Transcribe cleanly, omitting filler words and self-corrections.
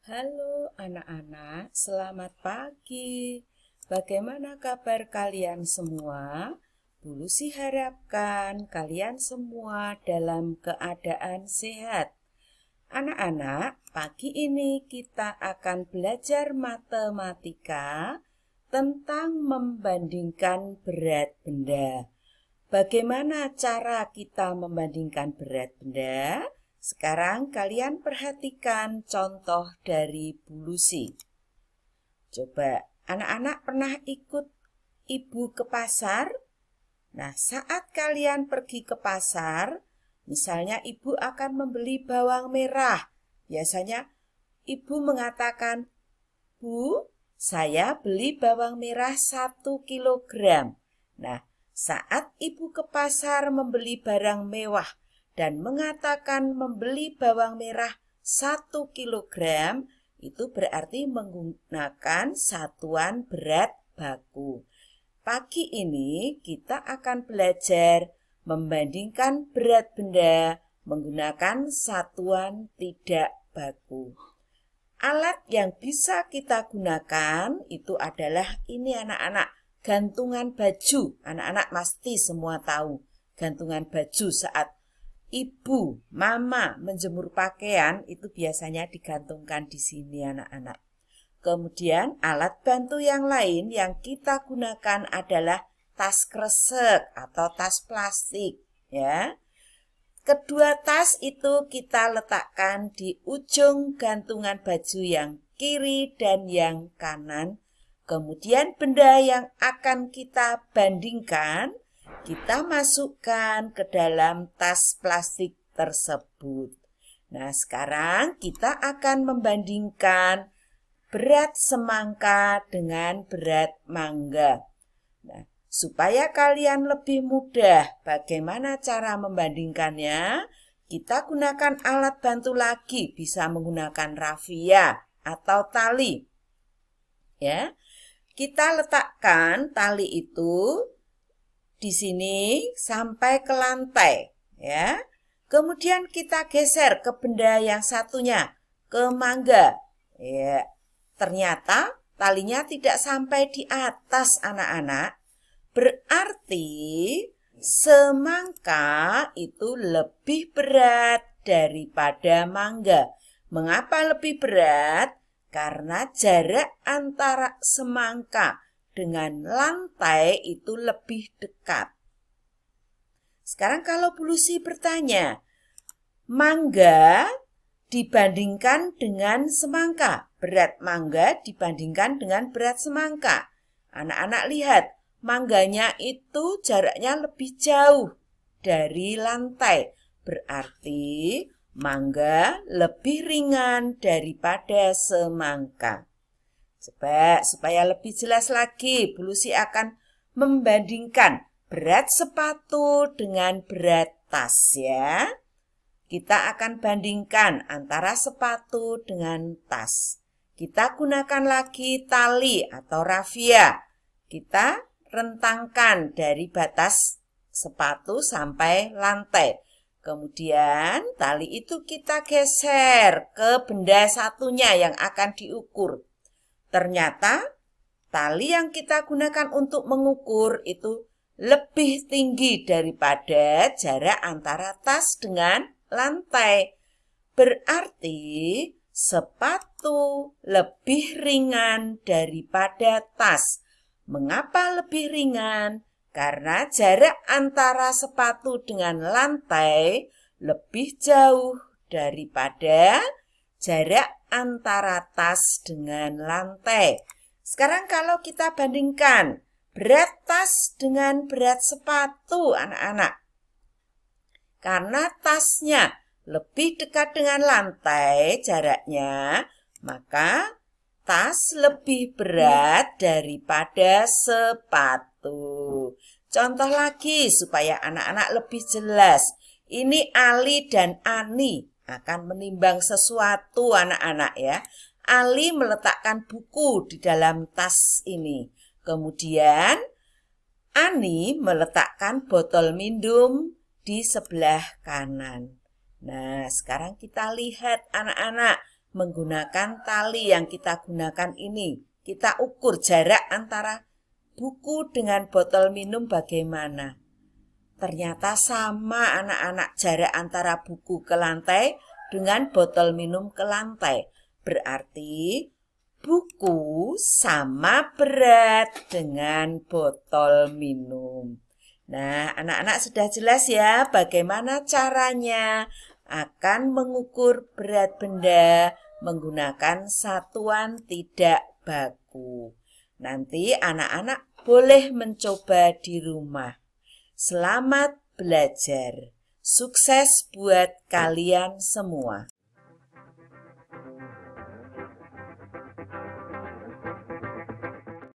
Halo anak-anak, selamat pagi. Bagaimana kabar kalian semua? Bu Lucy harapkan kalian semua dalam keadaan sehat. Anak-anak, pagi ini kita akan belajar matematika tentang membandingkan berat benda. Bagaimana cara kita membandingkan berat benda? Sekarang kalian perhatikan contoh dari Bu Lucy. Coba, anak-anak pernah ikut ibu ke pasar? Nah, saat kalian pergi ke pasar, misalnya ibu akan membeli bawang merah. Biasanya ibu mengatakan, "Bu, saya beli bawang merah 1 kilogram." Nah, saat ibu ke pasar membeli barang mewah dan mengatakan membeli bawang merah 1 kilogram, itu berarti menggunakan satuan berat baku. Pagi ini kita akan belajar membandingkan berat benda menggunakan satuan tidak baku. Alat yang bisa kita gunakan itu adalah ini anak-anak, gantungan baju. Anak-anak pasti semua tahu gantungan baju saat ibu, mama menjemur pakaian itu biasanya digantungkan di sini anak-anak. Kemudian alat bantu yang lain yang kita gunakan adalah tas kresek atau tas plastik, ya. Kedua tas itu kita letakkan di ujung gantungan baju yang kiri dan yang kanan. Kemudian benda yang akan kita bandingkan, kita masukkan ke dalam tas plastik tersebut. Nah, sekarang kita akan membandingkan berat semangka dengan berat mangga. Nah, supaya kalian lebih mudah bagaimana cara membandingkannya, kita gunakan alat bantu lagi, bisa menggunakan rafia atau tali. Ya, kita letakkan tali itu di sini sampai ke lantai, ya. Kemudian kita geser ke benda yang satunya, ke mangga. Ya, ternyata talinya tidak sampai di atas anak-anak. Berarti semangka itu lebih berat daripada mangga. Mengapa lebih berat? Karena jarak antara semangka dengan lantai itu lebih dekat. Sekarang kalau Bu Lucy bertanya, mangga dibandingkan dengan semangka, berat mangga dibandingkan dengan berat semangka. Anak-anak lihat, mangganya itu jaraknya lebih jauh dari lantai. Berarti mangga lebih ringan daripada semangka. Coba supaya lebih jelas lagi, Bu Lucy akan membandingkan berat sepatu dengan berat tas, ya. Kita akan bandingkan antara sepatu dengan tas. Kita gunakan lagi tali atau rafia. Kita rentangkan dari batas sepatu sampai lantai. Kemudian tali itu kita geser ke benda satunya yang akan diukur. Ternyata tali yang kita gunakan untuk mengukur itu lebih tinggi daripada jarak antara tas dengan lantai. Berarti sepatu lebih ringan daripada tas. Mengapa lebih ringan? Karena jarak antara sepatu dengan lantai lebih jauh daripada jarak antara tas dengan lantai. Sekarang kalau kita bandingkan berat tas dengan berat sepatu anak-anak. Karena tasnya lebih dekat dengan lantai jaraknya, maka tas lebih berat daripada sepatu. Contoh lagi supaya anak-anak lebih jelas. Ini Ali dan Ani akan menimbang sesuatu anak-anak, ya. Ali meletakkan buku di dalam tas ini. Kemudian Ani meletakkan botol minum di sebelah kanan. Nah, sekarang kita lihat anak-anak menggunakan tali yang kita gunakan ini. Kita ukur jarak antara buku dengan botol minum bagaimana. Ternyata sama anak-anak, jarak antara buku ke lantai dengan botol minum ke lantai. Berarti buku sama berat dengan botol minum. Nah, anak-anak sudah jelas ya bagaimana caranya akan mengukur berat benda menggunakan satuan tidak baku. Nanti anak-anak boleh mencoba di rumah. Selamat belajar. Sukses buat kalian semua.